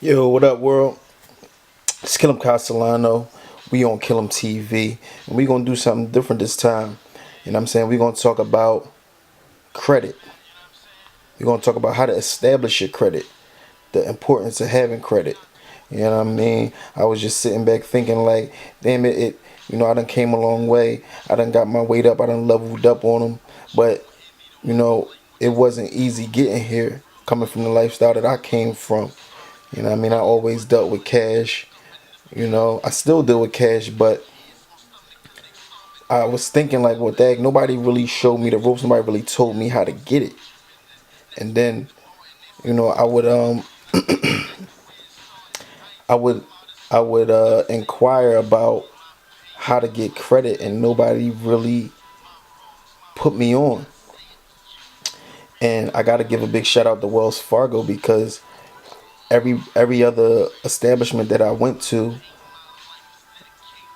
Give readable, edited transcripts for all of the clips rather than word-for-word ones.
Yo, what up, world? It's Killem Castellano. We on KillEmTv, and we gonna do something different this time. You know what I'm saying? We gonna talk about credit. We're gonna talk about how to establish your credit, the importance of having credit. You know what I mean? I was just sitting back thinking like, damn it, I done came a long way. I done got my weight up. I done leveled up on them. But, it wasn't easy getting here, coming from the lifestyle that I came from. You know what I mean? I always dealt with cash. I still deal with cash, but I was thinking like, well, dag, nobody really showed me the ropes. Nobody really told me how to get it. And then, I would I would I would inquire about how to get credit, and nobody really put me on. And I got to give a big shout out to Wells Fargo, because every other establishment that I went to,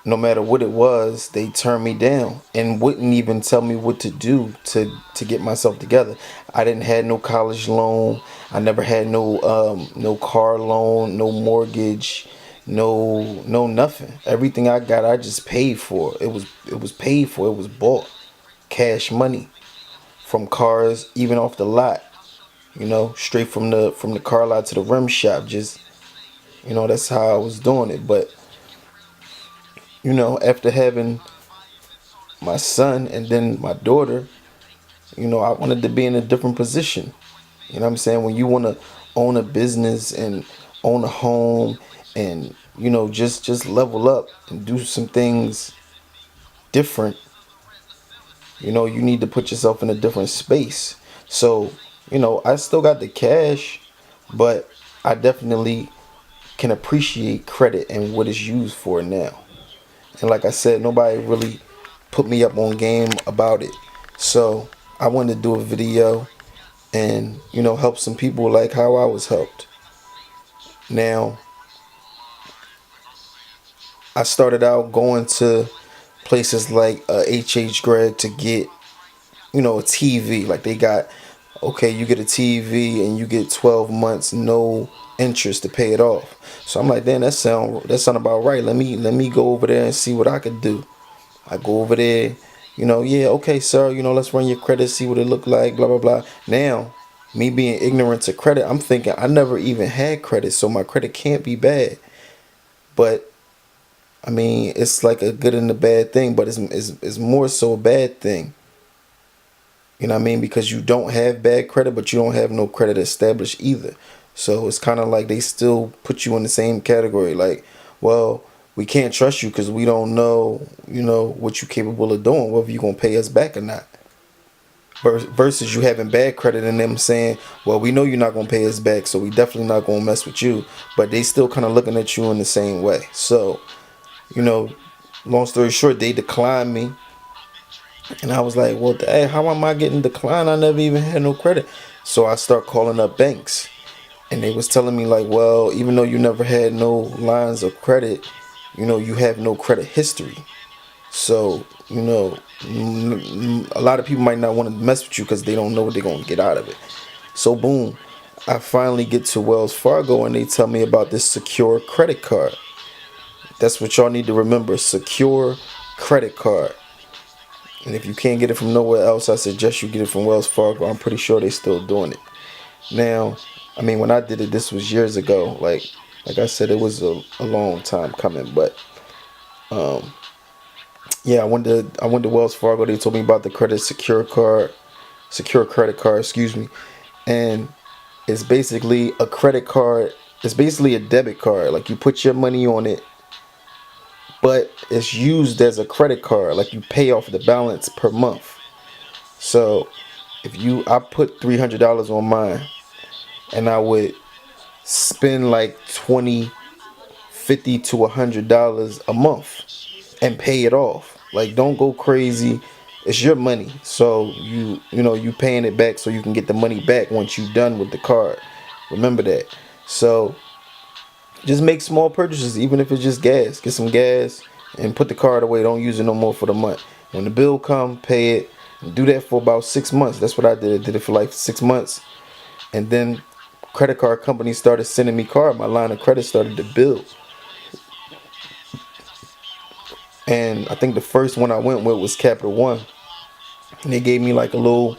no matter what it was, they turned me down and wouldn't even tell me what to do to get myself together. I didn't have no college loan. I never had no car loan, no mortgage, no nothing. Everything I got, I just paid for. It was paid for. It was bought, cash money, from cars, even off the lot. Straight from the car lot to the rim shop. Just that's how I was doing it. But after having my son and then my daughter, I wanted to be in a different position. You know what I'm saying? When you want to own a business and own a home, and just level up and do some things different, you need to put yourself in a different space. So, I still got the cash, but I definitely can appreciate credit and what it's used for now. And like I said, nobody really put me up on game about it. So I wanted to do a video and help some people like how I was helped. Now, I started out going to places like HH Greg to get a TV. Like they got, okay, you get a TV and you get 12 months no interest to pay it off. So I'm like, damn, that sound about right. Let me go over there and see what I could do. I go over there, yeah, okay, sir, let's run your credit, see what it look like, blah, blah, blah. Now, me being ignorant to credit, I'm thinking I never even had credit, so my credit can't be bad. But, I mean, it's like a good and a bad thing, but it's more so a bad thing. You know what I mean? Because you don't have bad credit, but you don't have no credit established either. So it's kind of like they still put you in the same category. Like, well, we can't trust you because we don't know, what you're capable of doing, whether you're going to pay us back or not. Versus you having bad credit and them saying, well, we know you're not going to pay us back, so we definitely not going to mess with you. But they still kind of looking at you in the same way. So, you know, long story short, they declined me. And I was like, well, hey, how am I getting declined? I never even had no credit. So I start calling up banks. And they was telling me like, well, even though you never had no lines of credit, you have no credit history. So, a lot of people might not want to mess with you because they don't know what they're going to get out of it. So boom, I finally get to Wells Fargo and they tell me about this secure credit card. That's what y'all need to remember, secure credit card. And if you can't get it from nowhere else, I suggest you get it from Wells Fargo. I'm pretty sure they're still doing it. Now, I mean, when I did it, this was years ago. Like I said, it was a long time coming. But yeah, I went to Wells Fargo. They told me about the secure credit card, excuse me. And it's basically a credit card. It's basically a debit card. Like you put your money on it, but it's used as a credit card. Like you pay off the balance per month. So I put $300 on mine, and I would spend like 20, 50 to $100 a month and pay it off. Like don't go crazy. It's your money, so you paying it back so you can get the money back once you're done with the card. Remember that. So just make small purchases, even if it's just gas. Get some gas and put the card away. Don't use it no more for the month. When the bill come, pay it. And do that for about 6 months. That's what I did. I did it for like 6 months, and then credit card companies started sending me card, my line of credit started to build. And I think the first one I went with was Capital One. And they gave me like a little,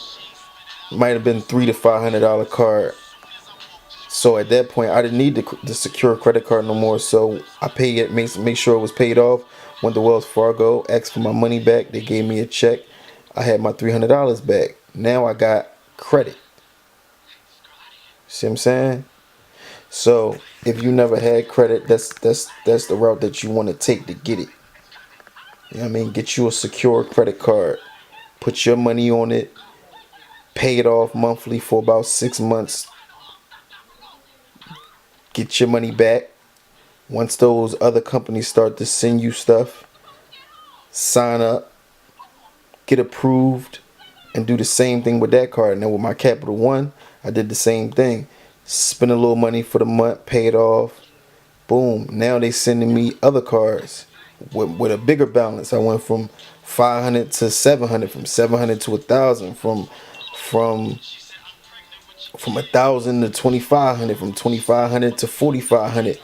might have been $300 to $500 card. So at that point, I didn't need the secure credit card no more. So I paid it, make sure it was paid off. Went to Wells Fargo, asked for my money back. They gave me a check. I had my $300 back. Now I got credit. See what I'm saying? So if you never had credit, that's the route that you want to take to get it. You know what I mean? Get you a secure credit card. Put your money on it. Pay it off monthly for about 6 months. Get your money back. Once those other companies start to send you stuff, sign up, get approved, and do the same thing with that card. And then with my Capital One, I did the same thing. Spend a little money for the month, pay it off. Boom. Now they sending me other cards with a bigger balance. I went from 500 to 700, from 700 to 1,000, from 1,000 to 2,500, from 2,500 to 4,500,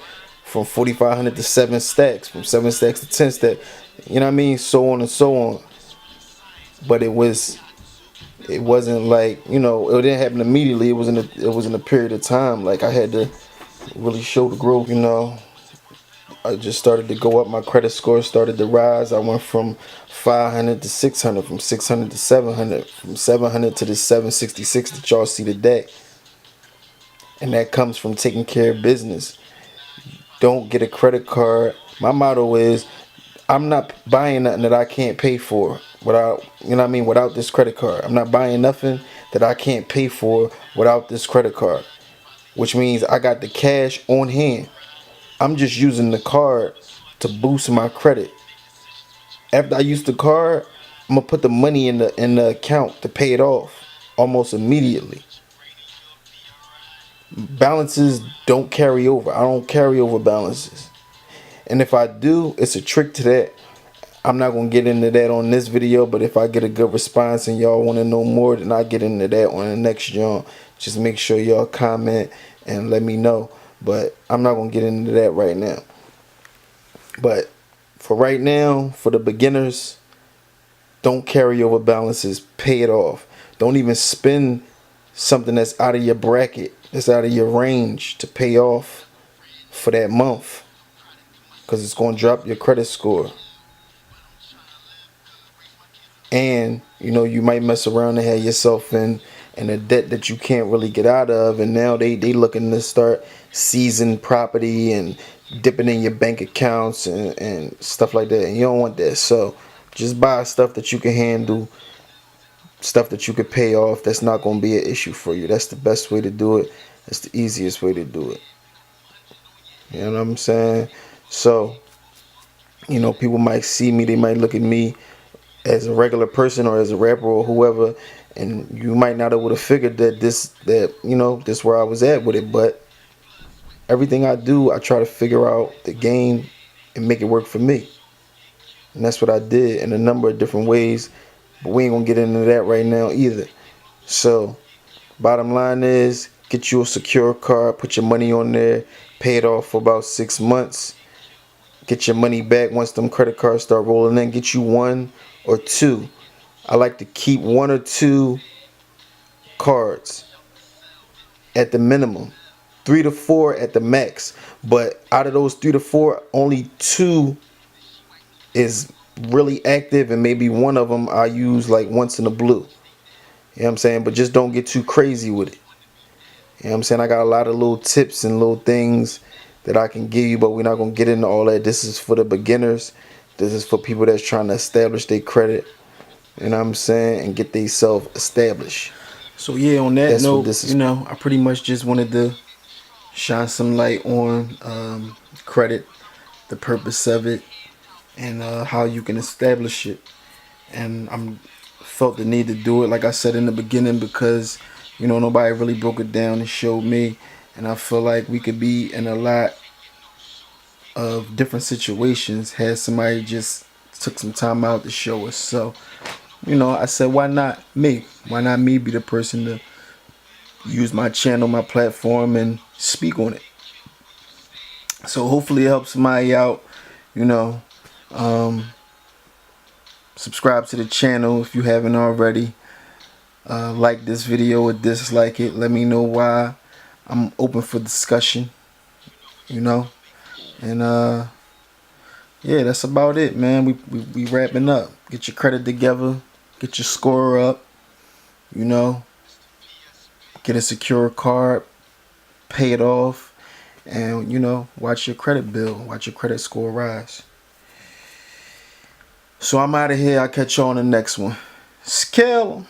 from 4,500 to 7 stacks, from 7 stacks to 10 stacks. You know what I mean? So on and so on. But it wasn't like, you know, it didn't happen immediately. It was in a period of time. Like I had to really show the growth, you know. I just started to go up. My credit score started to rise. I went from 500 to 600, from 600 to 700, from 700 to the 766 that y'all see today. And that comes from taking care of business. Don't get a credit card. My motto is, I'm not buying nothing that I can't pay for without, you know what I mean, without this credit card. I'm not buying nothing that I can't pay for without this credit card. Which means I got the cash on hand. I'm just using the card to boost my credit. After I use the card, I'm gonna put the money in the account to pay it off almost immediately. Balances don't carry over. I don't carry over balances. And if I do, it's a trick to that. I'm not gonna get into that on this video, but if I get a good response and y'all want to know more, then I get into that on the next jump. Just make sure y'all comment and let me know. But I'm not gonna get into that right now. But for right now, for the beginners, don't carry over balances. Pay it off. Don't even spend something that's out of your bracket, that's out of your range to pay off for that month, because it's going to drop your credit score. And you know, you might mess around and have yourself in a debt that you can't really get out of, and now they looking to start seizing property and dipping in your bank accounts and stuff like that, and you don't want that. So just buy stuff that you can handle, stuff that you could pay off. That's not going to be an issue for you. That's the best way to do it. That's the easiest way to do it. You know what I'm saying? So, you know, people might see me, they might look at me as a regular person or as a rapper or whoever, and you might not have would have figured that you know, this where I was at with it. But everything I do, I try to figure out the game and make it work for me. And that's what I did in a number of different ways, but we ain't gonna get into that right now either. So bottom line is, get you a secure card, put your money on there, pay it off for about 6 months, get your money back once them credit cards start rolling in. Get you 1 or 2. I like to keep 1 or 2 cards at the minimum, 3 to 4 at the max. But out of those 3 to 4, only 2 is really active, and maybe one of them I use like once in a blue. You know what I'm saying? But just don't get too crazy with it. You know what I'm saying? I got a lot of little tips and little things that I can give you, but we're not going to get into all that. This is for the beginners. This is for people that's trying to establish their credit, you know what I'm saying, and get themselves established. So yeah, on that note, you know, I pretty much just wanted to shine some light on credit, the purpose of it, and how you can establish it. And I'm felt the need to do it, like I said in the beginning, because, you know, nobody really broke it down and showed me. And I feel like we could be in a lot of different situations had somebody just took some time out to show us. So, you know, I said, why not me? Why not me be the person to use my channel, my platform, and speak on it. So hopefully it helps somebody out. You know, um, subscribe to the channel if you haven't already. Like this video or dislike it. Let me know why. I'm open for discussion. You know, and yeah, that's about it, man. We wrapping up. Get your credit together. Get your score up. You know, get a secure card. Pay it off. And, you know, watch your credit bill. Watch your credit score rise. So I'm out of here. I'll catch you on the next one. Skill.